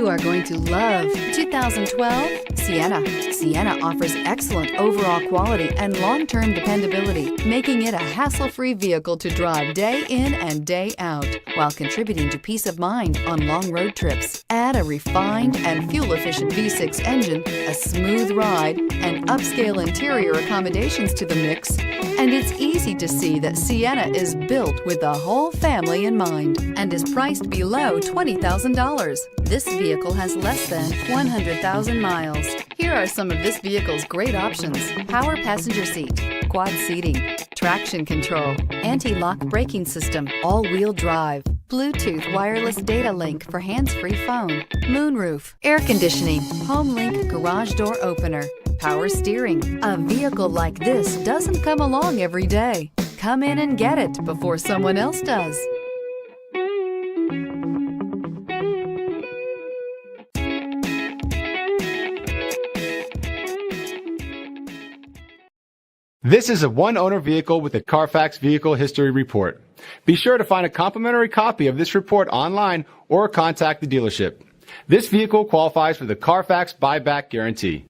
You are going to love 2012 Sienna. Sienna offers excellent overall quality and long-term dependability, making it a hassle-free vehicle to drive day in and day out, while contributing to peace of mind on long road trips. Add a refined and fuel-efficient V6 engine, a smooth ride, and upscale interior accommodations to the mix, and it's easy to see that Sienna is built with the whole family in mind and is priced below $20,000. This vehicle has less than 100,000 miles. Here are some of this vehicle's great options: power passenger seat, quad seating, traction control, anti-lock braking system, all-wheel drive, Bluetooth wireless data link for hands-free phone, moonroof, air conditioning, HomeLink garage door opener, power steering. A vehicle like this doesn't come along every day. Come in and get it before someone else does. This is a one-owner vehicle with a Carfax Vehicle History Report. Be sure to find a complimentary copy of this report online or contact the dealership. This vehicle qualifies for the Carfax Buyback Guarantee.